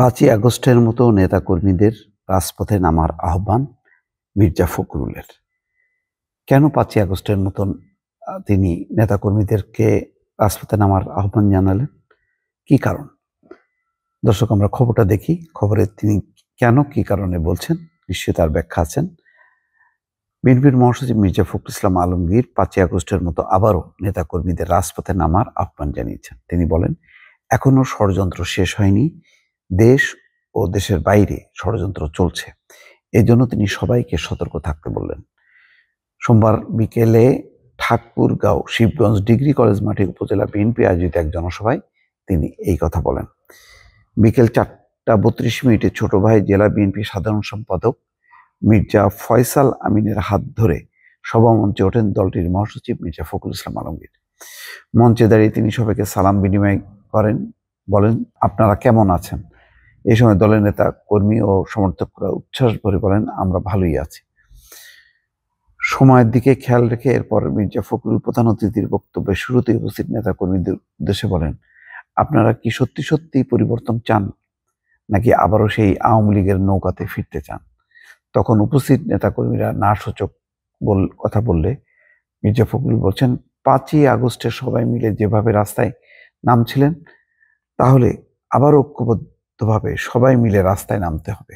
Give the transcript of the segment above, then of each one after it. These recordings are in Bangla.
৫ই আগস্টের মতো নেতাকর্মীদের রাজপথে নামার আহ্বান মির্জা ফখরুলের। কেন ৫ই আগস্টের মতন তিনি নেতাকর্মীদেরকে রাজপথে নামার আহ্বান জানালেন? কি কারণ? দর্শক, আমরা খবরটা দেখি। খবরে তিনি কেন, কি কারণে বলছেন, নিশ্চয়ই তার ব্যাখ্যা আছেন। বিএনপির মহাসচিব মির্জা ফখরুল ইসলাম আলমগীর ৫ই আগস্টের মতো আবারও নেতাকর্মীদের রাজপথে নামার আহ্বান জানিয়েছেন। তিনি বলেন, এখনো ষড়যন্ত্র শেষ হয়নি, দেশ ও দেশের বাইরে ষড়যন্ত্র চলছে। এজন্য তিনি সবাইকে সতর্ক থাকতে বললেন। সোমবার বিকেলে ঠাকুরগাঁও শিবগঞ্জ ডিগ্রি কলেজ মাঠে উপজেলা বিএনপি আয়োজিত এক জনসভায় তিনি এই কথা বলেন। বিকেল ৪টা ৩২ ছোট ভাই জেলা বিএনপি সাধারণ সম্পাদক মির্জা ফয়সাল আমিনের হাত ধরে সভামঞ্চে ওঠেন দলটির মহাসচিব মির্জা ফখরুল ইসলাম আলমগীর। মঞ্চে দাঁড়িয়ে তিনি সবাইকে সালাম বিনিময় করেন, বলেন, আপনারা কেমন আছেন? এই সময় দলের নেতা কর্মী ও সমর্থকরা উচ্ছ্বাস ভরে বলেন, আমরা ভালোই আছি। সময়ের দিকে খেয়াল রেখে এরপর মির্জা ফখরুল প্রধান অতিথির বক্তব্যের শুরুতেই উপস্থিত নেতা কর্মীদের উদ্দেশ্যে বলেন, আপনারা কি সত্যি সত্যি পরিবর্তন চান, নাকি আবারও সেই আওয়ামী লীগের নৌকাতে ফিরতে চান? তখন উপস্থিত নেতাকর্মীরা না সূচক কথা বললে মির্জা ফখরুল বলছেন, ৫ই আগস্টে সবাই মিলে যেভাবে রাস্তায় নামছিলেন, তাহলে আবার ঐক্যবদ্ধভাবে সবাই মিলে রাস্তায় নামতে হবে।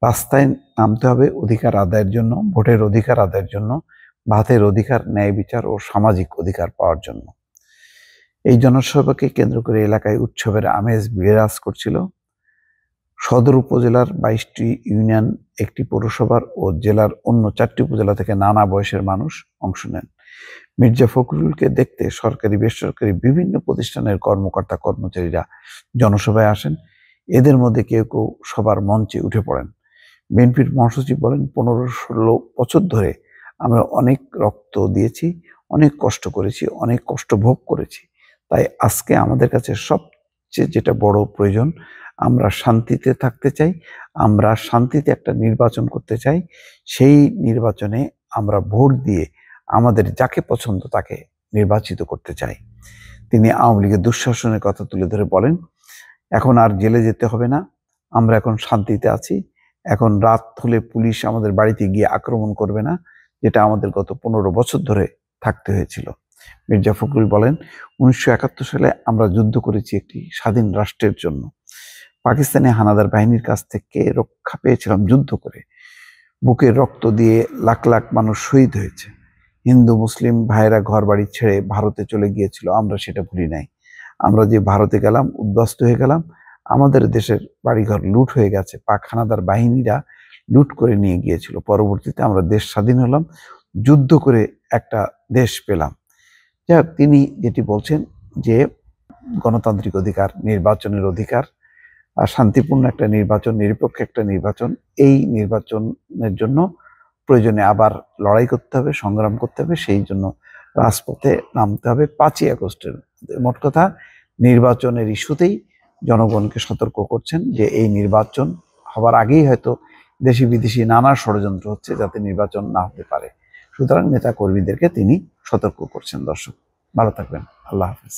রাস্তায় নামতে হবে অধিকার আদায়ের জন্য, ভোটের অধিকার আদায়ের জন্য, ভাতের অধিকার, ন্যায় বিচার ও সামাজিক অধিকার পাওয়ার জন্য। এই জনসভাকে কেন্দ্র করে এলাকায় উৎসবের আমেজ বিরাজ করছিল। সদর উপজেলার 22টি ইউনিয়ন, একটি পৌরসভার ও জেলার অন্য 4টি উপজেলা থেকে নানা বয়সের মানুষ অংশ নেন। মির্জা ফখরুলকে দেখতে সরকারি বেসরকারি বিভিন্ন প্রতিষ্ঠানের কর্মকর্তা কর্মচারীরা জনসভায় আসেন। এদের মধ্যে কেউ কেউ সবার মঞ্চে উঠে পড়েন। বিএনপির মহাসচিব বলেন, 15-16 বছর ধরে আমরা অনেক রক্ত দিয়েছি, অনেক কষ্ট করেছি, অনেক কষ্ট ভোগ করেছি। তাই আজকে আমাদের কাছে সবচেয়ে যেটা বড় প্রয়োজন, আমরা শান্তিতে থাকতে চাই, আমরা শান্তিতে একটা নির্বাচন করতে চাই। সেই নির্বাচনে আমরা ভোট দিয়ে আমাদের যাকে পছন্দ তাকে নির্বাচিত করতে চাই। তিনি আওয়ামী লীগের দুঃশাসনের কথা তুলে ধরে বলেন, এখন আর জেলে যেতে হবে না, আমরা এখন শান্তিতে আছি। এখন রাত হলে পুলিশ আমাদের বাড়িতে গিয়ে আক্রমণ করবে না, যেটা আমাদের গত 15 বছর ধরে থাকতে হয়েছিল। মির্জা ফখরুল বলেন, 1971 সালে আমরা যুদ্ধ করেছি একটি স্বাধীন রাষ্ট্রের জন্য। পাকিস্তানি হানাদার বাহিনীর কাছ থেকে রক্ষা পেয়েছিলাম যুদ্ধ করে। বুকের রক্ত দিয়ে লাখ লাখ মানুষ শহীদ হয়েছে। হিন্দু মুসলিম ভাইয়েরা ঘর বাড়ি ছেড়ে ভারতে চলে গিয়েছিল, আমরা সেটা ভুলি নাই। আমরা যে ভারতে গেলাম, উদ্বাস্ত হয়ে গেলাম, আমাদের দেশের বাড়িঘর লুট হয়ে গেছে, পাক হানাদার বাহিনীরা লুট করে নিয়ে গিয়েছিল। পরবর্তীতে আমরা দেশ স্বাধীন হলাম, যুদ্ধ করে একটা দেশ পেলাম। যাই হোক, তিনি যেটি বলছেন যে গণতান্ত্রিক অধিকার, নির্বাচনের অধিকার, শান্তিপূর্ণ একটা নির্বাচন, নিরপেক্ষ একটা নির্বাচন, এই নির্বাচনের জন্য প্রয়োজনে আবার লড়াই করতে হবে, সংগ্রাম করতে হবে। সেই জন্য রাজপথে নামতে হবে 5ই আগস্টের। মোট কথা, নির্বাচনের ইস্যুতেই জনগণকে সতর্ক করছেন যে এই নির্বাচন হবার আগেই হয়তো দেশি বিদেশি নানা ষড়যন্ত্র হচ্ছে যাতে নির্বাচন না হতে পারে। সুতরাং নেতা কর্মীদেরকে তিনি সতর্ক করছেন। দর্শক, ভালো থাকবেন। আল্লাহ হাফেজ।